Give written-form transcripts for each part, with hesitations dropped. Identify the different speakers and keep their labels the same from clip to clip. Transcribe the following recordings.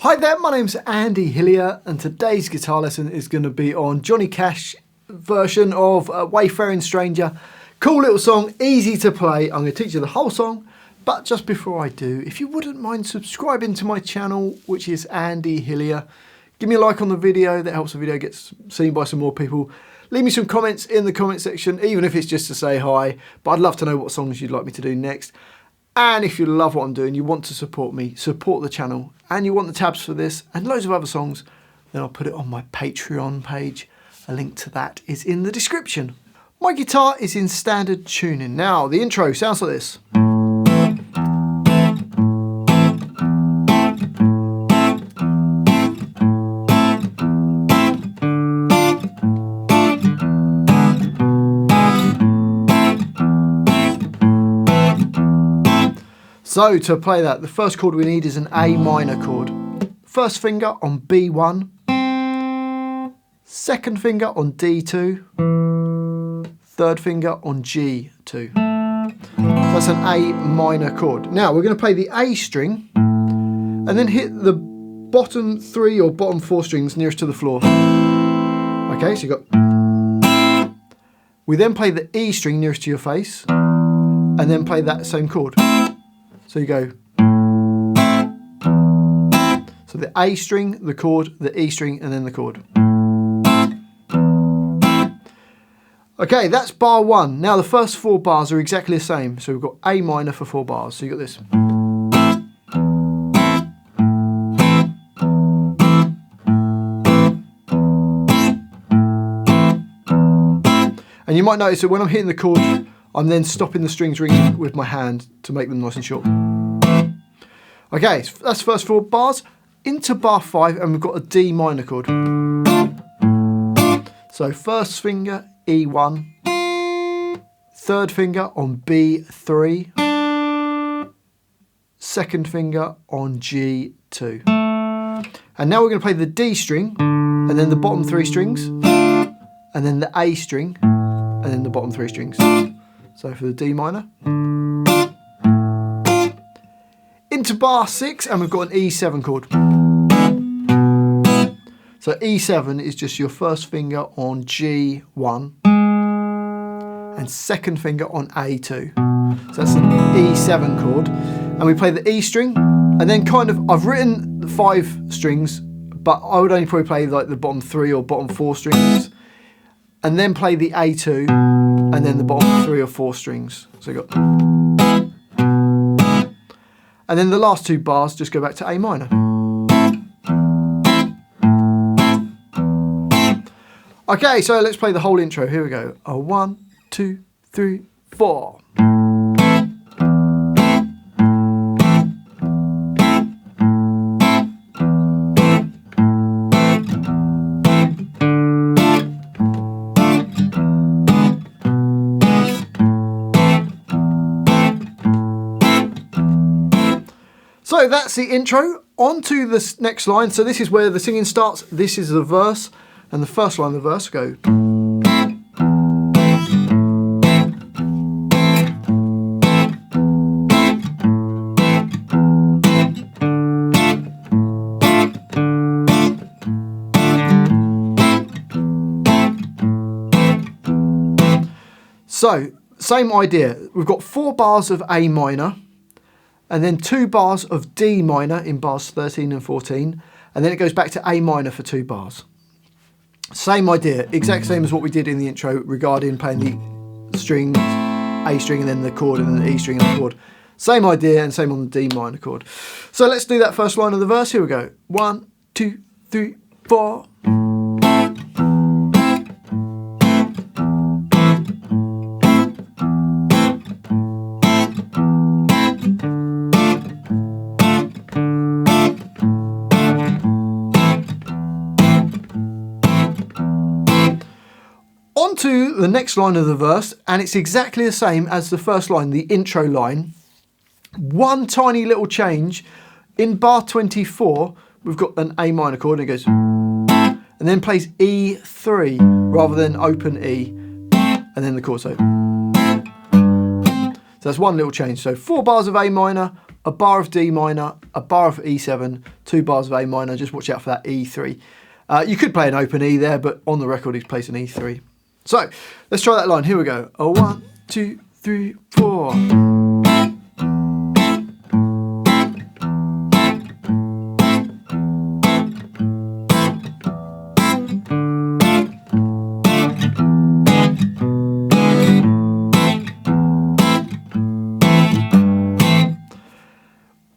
Speaker 1: Hi there, my name's Andy Hillier and today's guitar lesson is going to be on Johnny Cash version of Wayfaring Stranger. Cool little song, easy to play. I'm going to teach you the whole song, but just before I do, if you wouldn't mind subscribing to my channel, which is Andy Hillier, give me a like on the video, that helps the video get seen by some more people. Leave me some comments in the comment section, even if it's just to say hi, but I'd love to know what songs you'd like me to do next. And if you love what I'm doing, you want to support me, support the channel, and you want the tabs for this and loads of other songs, then I'll put it on my Patreon page. A link to that is in the description. My guitar is in standard tuning. Now, the intro sounds like this. So to play that, the first chord we need is an A minor chord. First finger on B1, second finger on D2, third finger on G2. That's an A minor chord. Now we're going to play the A string and then hit the bottom 3 or bottom 4 strings nearest to the floor. Okay, so you got. We then play the E string nearest to your face and then play that same chord. So you go, so the A string, the chord, the E string, and then the chord. Okay, that's bar 1. Now the first 4 bars are exactly the same. So we've got A minor for 4 bars. So you got this. And you might notice that when I'm hitting the chord, I'm then stopping the strings ringing with my hand to make them nice and short. Okay, so that's the first 4 bars. Into bar 5 and we've got a D minor chord. So first finger E1, third finger on B3, second finger on G2. And now we're going to play the D string and then the bottom 3 strings and then the A string and then the bottom 3 strings. So for the D minor. Into bar 6 and we've got an E7 chord. So E7 is just your first finger on G1 and second finger on A2. So that's an E7 chord. And we play the E string and then kind of, I've written the 5 strings, but I would only probably play like the bottom 3 or bottom 4 strings and then play the A2 and then the bottom 3 or 4 strings. So you got. And then the last 2 bars just go back to A minor. Okay, so let's play the whole intro. Here we go. 1, 2, 3, 4. So that's the intro. On to the next line. So this is where the singing starts. This is the verse. And the first line of the verse go. So, same idea. We've got 4 bars of A minor. And then 2 bars of D minor in bars 13 and 14. And then it goes back to A minor for 2 bars. Same idea, exact same as what we did in the intro regarding playing the strings, A string and then the chord and then the E string and the chord. Same idea and same on the D minor chord. So let's do that first line of the verse. Here we go. 1, 2, 3, 4. On to the next line of the verse, and it's exactly the same as the first line, the intro line. One tiny little change. In bar 24, we've got an A minor chord, and it goes, and then plays E3 rather than open E, and then the chord. So that's one little change. So 4 bars of A minor, a bar of D minor, a bar of E7, 2 bars of A minor. Just watch out for that E3. You could play an open E there, but on the record he's plays an E3. So let's try that line. Here we go. A 1, 2, 3, 4.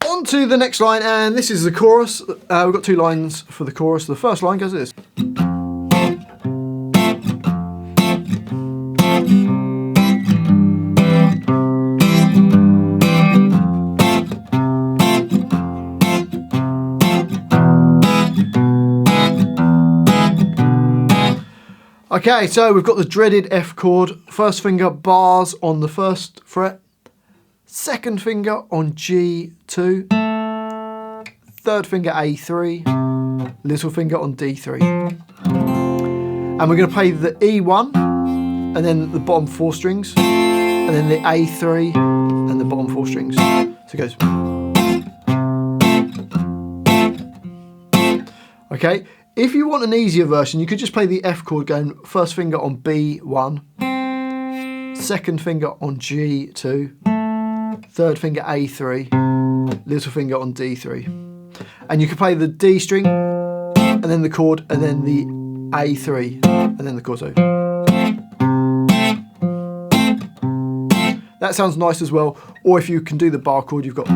Speaker 1: On to the next line, and this is the chorus. We've got 2 lines for the chorus. The first line goes like this. Okay, so we've got the dreaded F chord. First finger bars on the first fret. Second finger on G2. Third finger A3. Little finger on D3. And we're going to play the E1 and then the bottom 4 strings. And then the A3 and the bottom 4 strings. So it goes. Okay. If you want an easier version, you could just play the F chord going first finger on B1, second finger on G2, third finger A3, little finger on D3. And you could play the D string, and then the chord, and then the A3, and then the chord. So that sounds nice as well. Or if you can do the bar chord, you've got...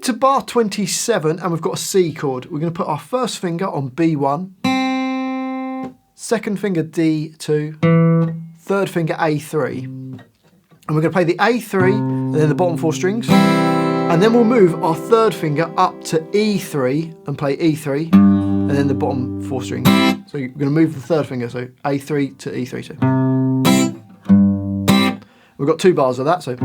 Speaker 1: To bar 27, and we've got a C chord. We're going to put our first finger on B1, second finger D2, third finger A3, and we're going to play the A3 and then the bottom 4 strings, and then we'll move our third finger up to E3 and play E3 and then the bottom 4 strings. So you're going to move the third finger, so A3 to E3. So we've got 2 bars of that. So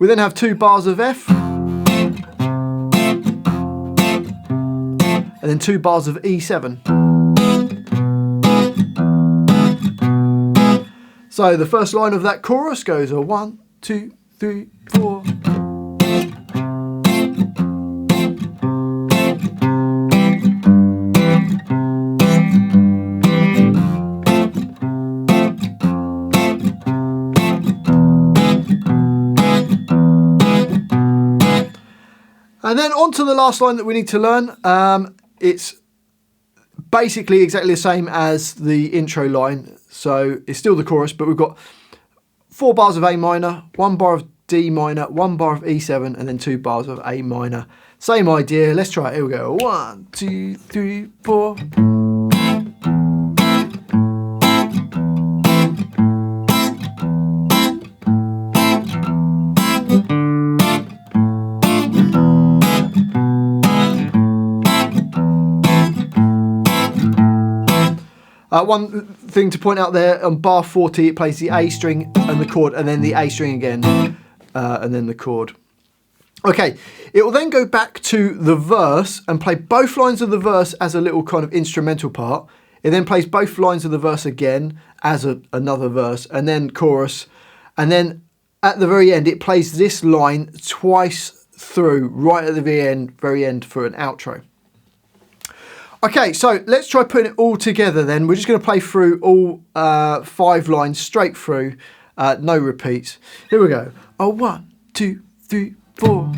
Speaker 1: we then have 2 bars of F, and then 2 bars of E7. So the first line of that chorus goes a 1, 2, 3, 4. And then on to the last line that we need to learn. It's basically exactly the same as the intro line. So it's still the chorus, but we've got 4 bars of A minor, 1 bar of D minor, 1 bar of E7, and then 2 bars of A minor. Same idea. Let's try it. Here we go. 1, 2, 3, 4. One thing to point out there, on bar 40 it plays the A string and the chord, and then the A string again, and then the chord. Okay, it will then go back to the verse and play both lines of the verse as a little kind of instrumental part. It then plays both lines of the verse again as another verse, and then chorus, and then at the very end it plays this line twice through, right at the very end for an outro. Okay, so let's try putting it all together then. We're just going to play through all 5 lines straight through, no repeats. Here we go. A 1, 2, 3, 4.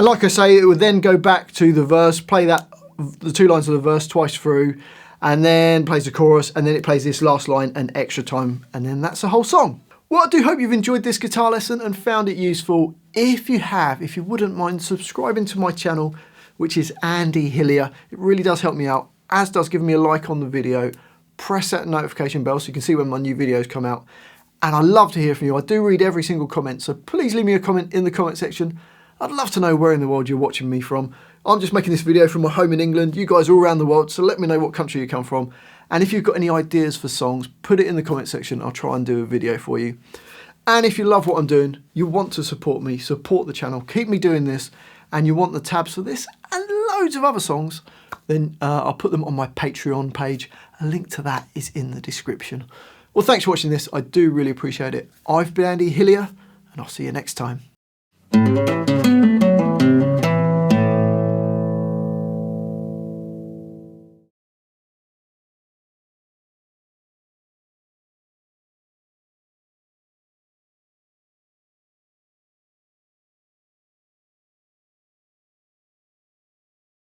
Speaker 1: like I say, it would then go back to the verse, play that, the 2 lines of the verse twice through, and then plays the chorus, and then it plays this last line an extra time, and then that's the whole song. Well, I do hope you've enjoyed this guitar lesson and found it useful. If you have, if you wouldn't mind subscribing to my channel, which is Andy Hillier, it really does help me out, as does giving me a like on the video. Press that notification bell so you can see when my new videos come out. And I love to hear from you. I do read every single comment, so please leave me a comment in the comment section. I'd love to know where in the world you're watching me from. I'm just making this video from my home in England. You guys are all around the world, so let me know what country you come from. And if you've got any ideas for songs, put it in the comment section. I'll try and do a video for you. And if you love what I'm doing, you want to support me, support the channel, keep me doing this, and you want the tabs for this and loads of other songs, then I'll put them on my Patreon page. A link to that is in the description. Well, thanks for watching this. I do really appreciate it. I've been Andy Hillier, and I'll see you next time.